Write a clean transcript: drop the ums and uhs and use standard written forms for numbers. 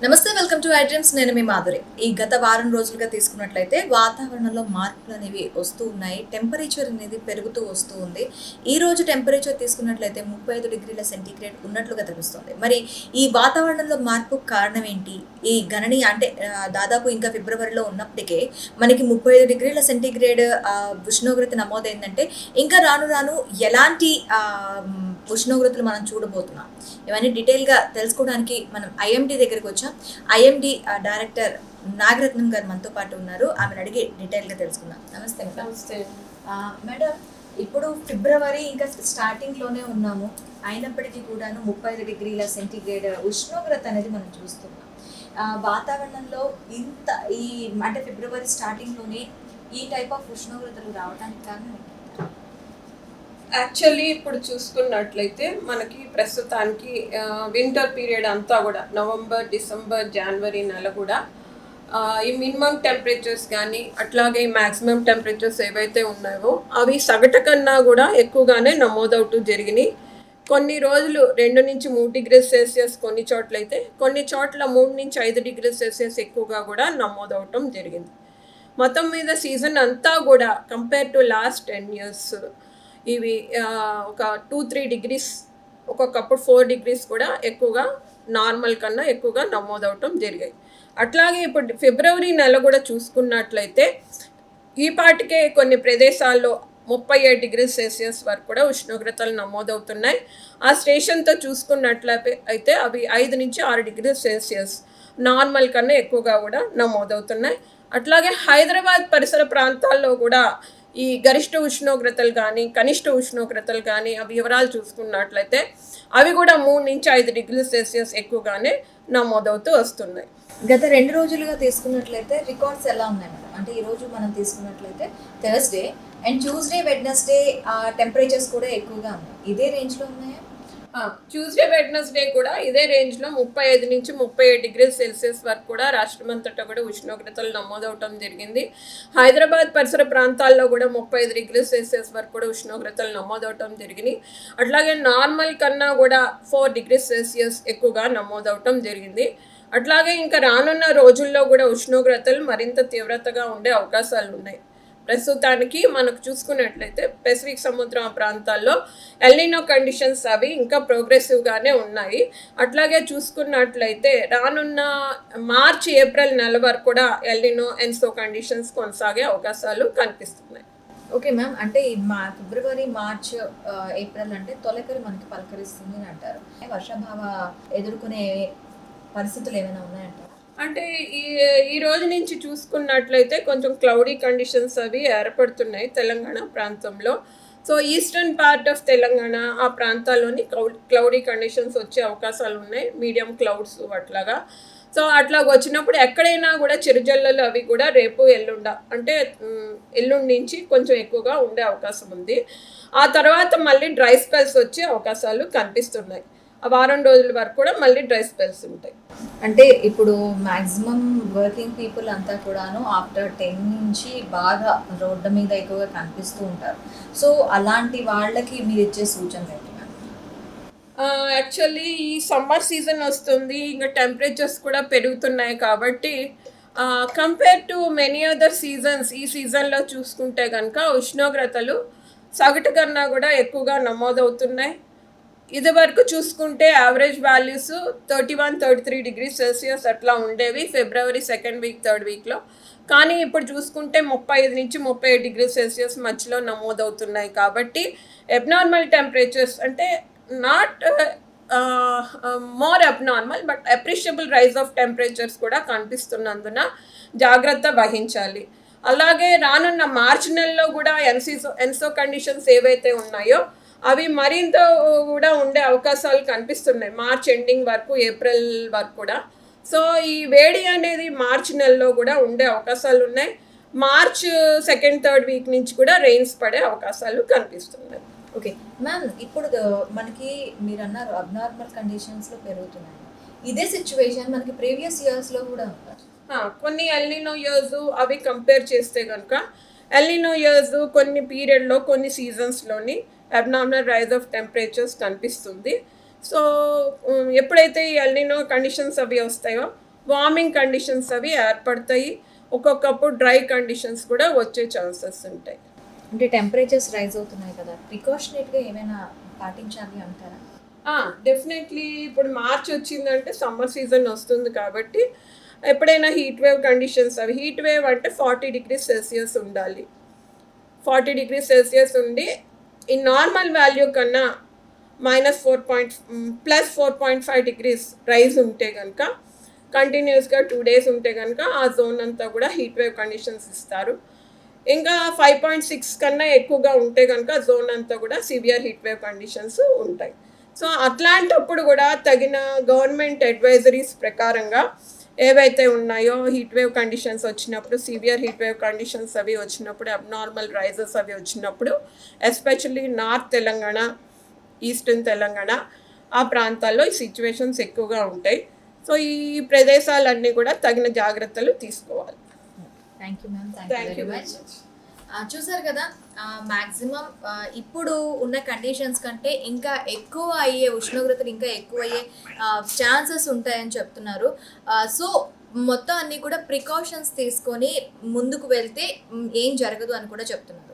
నమస్తే, welcome to I dreams. నేను మీ మాధురి. ఈ గత వారం రోజులుగా తీసుకున్నట్లయితే వాతావరణంలో మార్పులు అనేవి వస్తూ ఉన్నాయి. టెంపరేచర్ అనేది పెరుగుతూ వస్తూ ఉంది. ఈ రోజు టెంపరేచర్ తీసుకున్నట్లయితే 35 డిగ్రీల సెంటీగ్రేడ్ ఉన్నట్లుగా తెలుస్తుంది. మరి ఈ వాతావరణంలో మార్పు కారణం ఏంటి? ఈ గణనీయ అంటే దాదాపు ఇంకా ఫిబ్రవరిలో ఉన్నప్పటికే మనకి 35 డిగ్రీల సెంటీగ్రేడ్ ఉష్ణోగ్రత నమోదైందంటే ఇంకా రాను రాను ఎలాంటి ఉష్ణోగ్రతలు మనం చూడబోతున్నాం. ఇవన్నీ డీటెయిల్గా తెలుసుకోవడానికి మనం ఐఎండీ దగ్గరికి వచ్చాం. ఐఎండీ డైరెక్టర్ నాగరత్నం గారు మనతో పాటు ఉన్నారు. ఆమెను అడిగి డీటెయిల్గా తెలుసుకుందాం. నమస్తే మేడం. నమస్తే మేడం, ఇప్పుడు ఫిబ్రవరి ఇంకా స్టార్టింగ్లోనే ఉన్నాము. అయినప్పటికీ కూడాను 35 డిగ్రీల సెంటీగ్రేడ్ ఉష్ణోగ్రత అనేది మనం చూస్తున్నాం. వాతావరణంలో ఇంత ఈ అంటే ఫిబ్రవరి స్టార్టింగ్లోనే ఈ టైప్ ఆఫ్ ఉష్ణోగ్రతలు రావడానికి కారణం ఏంటి? యాక్చువల్లీ ఇప్పుడు చూసుకున్నట్లయితే మనకి ప్రస్తుతానికి వింటర్ పీరియడ్ అంతా కూడా నవంబర్, డిసెంబర్, జనవరి నెల కూడా ఈ మినిమం టెంపరేచర్స్ కానీ అట్లాగే ఈ మ్యాక్సిమం టెంపరేచర్స్ ఏవైతే ఉన్నాయో అవి సగటు కన్నా కూడా ఎక్కువగానే నమోదవుతూ జరిగినాయి. కొన్ని రోజులు 2 నుంచి 3 డిగ్రీల సెల్సియస్ కొన్ని చోట్లయితే, కొన్ని చోట్ల 3 నుంచి 5 డిగ్రీల సెల్సియస్ ఎక్కువగా కూడా నమోదవటం జరిగింది. మొత్తం మీద సీజన్ అంతా కూడా కంపేర్ టు లాస్ట్ 10 years ఇవి ఒక 2-3 డిగ్రీస్, ఒక్కొక్కప్పుడు 4 డిగ్రీస్ కూడా ఎక్కువగా నార్మల్ కన్నా ఎక్కువగా నమోదవటం జరిగాయి. అట్లాగే ఇప్పుడు ఫిబ్రవరి నెల కూడా చూసుకున్నట్లయితే ఈ పాటికే కొన్ని ప్రదేశాల్లో 37 డిగ్రీల సెల్సియస్ వరకు కూడా ఉష్ణోగ్రతలు నమోదవుతున్నాయి. ఆ స్టేషన్తో చూసుకున్నట్లయితే అవి 5 నుంచి 6 డిగ్రీల సెల్సియస్ నార్మల్ కన్నా ఎక్కువగా కూడా నమోదవుతున్నాయి. అట్లాగే హైదరాబాద్ పరిసర ప్రాంతాల్లో కూడా ఈ గరిష్ట ఉష్ణోగ్రతలు కానీ కనిష్ట ఉష్ణోగ్రతలు కానీ ఆ వివరాలు చూసుకున్నట్లయితే అవి కూడా 3 నుంచి 5 డిగ్రీల సెల్సియస్ ఎక్కువగానే నమోదవుతూ వస్తున్నాయి. గత 2 రోజులుగా తీసుకున్నట్లయితే రికార్డ్స్ ఎలా ఉన్నాయి మేడం? అంటే ఈరోజు మనం తీసుకున్నట్లయితే Thursday and Tuesday, Wednesday temperatures కూడా ఎక్కువగా ఉన్నాయి. ఇదే రేంజ్లో ఉన్నాయా? ట్యూస్డే, వెడ్నెస్డే కూడా ఇదే రేంజ్లో 35 నుంచి 37 డిగ్రీల సెల్సియస్ వరకు కూడా రాష్ట్రమంతటా కూడా ఉష్ణోగ్రతలు నమోదవటం జరిగింది. హైదరాబాద్ పరిసర ప్రాంతాల్లో కూడా 35 డిగ్రీల సెల్సియస్ వరకు కూడా ఉష్ణోగ్రతలు నమోదవటం జరిగింది. అట్లాగే నార్మల్ కన్నా కూడా 4 డిగ్రీల సెల్సియస్ ఎక్కువగా నమోదవటం జరిగింది. అట్లాగే ఇంకా రానున్న రోజుల్లో కూడా ఉష్ణోగ్రతలు మరింత తీవ్రతగా ఉండే అవకాశాలు ఉన్నాయి. ప్రస్తుతానికి మనకు చూసుకున్నట్లయితే పెసిఫిక్ సముద్రం ప్రాంతాల్లో ఎల్నినో కండిషన్స్ అవి ఇంకా ప్రోగ్రెసివ్గానే ఉన్నాయి. అట్లాగే చూసుకున్నట్లయితే రానున్న మార్చి, ఏప్రిల్ నెల వరకు కూడా ఎల్నినో, ఎన్సో కండిషన్స్ కొనసాగే అవకాశాలు కనిపిస్తున్నాయి. ఓకే మ్యామ్, అంటే ఫిబ్రవరి, మార్చ్, ఏప్రిల్ అంటే తొలకరి మనకి పలకరిస్తుంది అని అంటారు. వర్షాభావ ఎదుర్కొనే పరిస్థితులు ఏమైనా ఉన్నాయంటారు? అంటే ఈ రోజు నుంచి చూసుకున్నట్లయితే కొంచెం క్లౌడీ కండిషన్స్ అవి ఏర్పడుతున్నాయి తెలంగాణ ప్రాంతంలో. So eastern part of Telangana ఆ ప్రాంతాల్లోని క్లౌడీ కండిషన్స్ వచ్చే అవకాశాలు ఉన్నాయి, మీడియం క్లౌడ్స్ అట్లాగా. సో అట్లాగ వచ్చినప్పుడు ఎక్కడైనా కూడా చిరుజల్లలు అవి కూడా రేపు ఎల్లుండి నుంచి కొంచెం ఎక్కువగా ఉండే అవకాశం ఉంది. ఆ తర్వాత మళ్ళీ డ్రై స్పెల్స్ వచ్చే అవకాశాలు కనిపిస్తున్నాయి. ఆ వారం రోజుల వరకు కూడా మళ్ళీ డ్రై స్పెల్స్ ఉంటాయి. అంటే ఇప్పుడు మ్యాక్సిమం వర్కింగ్ పీపుల్ అంతా కూడాను ఆఫ్టర్ 10 నుంచి బాగా రోడ్డు మీద ఎక్కువగా కనిపిస్తూ ఉంటారు. సో అలాంటి వాళ్ళకి మీరు ఇచ్చే సూచన ఏంటి? యాక్చువల్లీ ఈ సమ్మర్ సీజన్ వస్తుంది, ఇంకా టెంపరేచర్స్ కూడా పెరుగుతున్నాయి కాబట్టి compare to many other seasons ఈ సీజన్లో చూసుకుంటే కనుక ఉష్ణోగ్రతలు సగటు కన్నా కూడా ఎక్కువగా నమోదవుతున్నాయి. ఇది వరకు చూసుకుంటే యావరేజ్ వాల్యూస్ 31-33 డిగ్రీ సెల్సియస్ అట్లా ఉండేవి ఫిబ్రవరి 2nd వీక్, 3rd వీక్లో. కానీ ఇప్పుడు చూసుకుంటే 35 నుంచి 37 డిగ్రీ సెల్సియస్ మధ్యలో నమోదవుతున్నాయి. కాబట్టి అబ్నార్మల్ టెంపరేచర్స్ అంటే not more abnormal but appreciable rise of temperatures కూడా కనిపిస్తున్నందున జాగ్రత్త వహించాలి. అలాగే రానున్న మార్చి నెలలో కూడా ఎన్సో కండిషన్స్ ఏవైతే ఉన్నాయో అవి మరింత కూడా ఉండే అవకాశాలు కనిపిస్తున్నాయి మార్చ్ ఎండింగ్ వరకు, ఏప్రిల్ వరకు కూడా. సో ఈ వేడి అనేది మార్చి నెలలో కూడా ఉండే అవకాశాలు ఉన్నాయి. మార్చ్ 2nd, 3rd వీక్ నుంచి కూడా రెయిన్స్ పడే అవకాశాలు కనిపిస్తున్నాయి. ఓకే మ్యామ్, ఇప్పుడు మనకి మీరు అన్నారు అబ్నార్మల్ కండిషన్స్లో పెరుగుతున్నాయి. ఇదే సిచ్యువేషన్ మనకి ప్రీవియస్ ఇయర్స్లో కూడా ఉంది. కొన్ని ఎల్నినో ఇయర్స్ అవి కంపేర్ చేస్తే కనుక ఎల్నినో ఇయర్స్ కొన్ని పీరియడ్లో, కొన్ని సీజన్స్లోని అబ్నార్మల్ రైజ్ ఆఫ్ టెంపరేచర్స్ కనిపిస్తుంది. సో ఎప్పుడైతే ఈ ఎల్నినో కండిషన్స్ అవి వస్తాయో వార్మింగ్ కండిషన్స్ అవి ఏర్పడతాయి. ఒక్కొక్కప్పుడు డ్రై కండిషన్స్ కూడా వచ్చే ఛాన్సెస్ ఉంటాయి. అంటే టెంపరేచర్స్ రైజ్ అవుతున్నాయి కదా, ప్రికాషనేట్గా ఏమైనా పాటించాలి అంటారా? డెఫినెట్లీ ఇప్పుడు మార్చ్ వచ్చిందంటే సమ్మర్ సీజన్ వస్తుంది కాబట్టి ఎప్పుడైనా హీట్ వేవ్ కండిషన్స్ అవి హీట్ వేవ్ అంటే 40°C ఉండాలి. 40°C ఉండి ఈ నార్మల్ వాల్యూ కన్నా -4.5 రైజ్ ఉంటే కనుక కంటిన్యూస్గా 2 days ఉంటే కనుక ఆ జోన్ అంతా కూడా హీట్ వేవ్ కండిషన్స్ ఇస్తారు. ఇంకా 5.6 కన్నా ఎక్కువగా ఉంటే కనుక జోన్ అంతా కూడా సివియర్ హీట్ వేవ్ కండిషన్స్ ఉంటాయి. సో అట్లాంటప్పుడు కూడా తగిన గవర్నమెంట్ అడ్వైజరీస్ ప్రకారంగా ఏవైతే ఉన్నాయో హీట్ వేవ్ కండిషన్స్ వచ్చినప్పుడు, సివియర్ హీట్ వేవ్ కండిషన్స్ అవి వచ్చినప్పుడు, అబ్నార్మల్ రైజెస్ అవి వచ్చినప్పుడు, especially north Telangana, eastern Telangana ఆ ప్రాంతాల్లో ఈ సిచ్యువేషన్స్ ఎక్కువగా ఉంటాయి. సో ఈ ప్రదేశాలన్నీ కూడా తగిన జాగ్రత్తలు తీసుకోవాలి. Thank you ma'am, Thank thank you you very very much. much. చూసారు కదా, మ్యాక్సిమం ఇప్పుడు ఉన్న కండిషన్స్ కంటే ఇంకా ఎక్కువ అయ్యే, ఉష్ణోగ్రతలు ఇంకా ఎక్కువ అయ్యే ఛాన్సెస్ ఉంటాయని చెప్తున్నారు. సో మొత్తం అన్నీ కూడా ప్రికాషన్స్ తీసుకొని ముందుకు వెళ్తే ఏం జరగదు అని కూడా చెప్తున్నారు.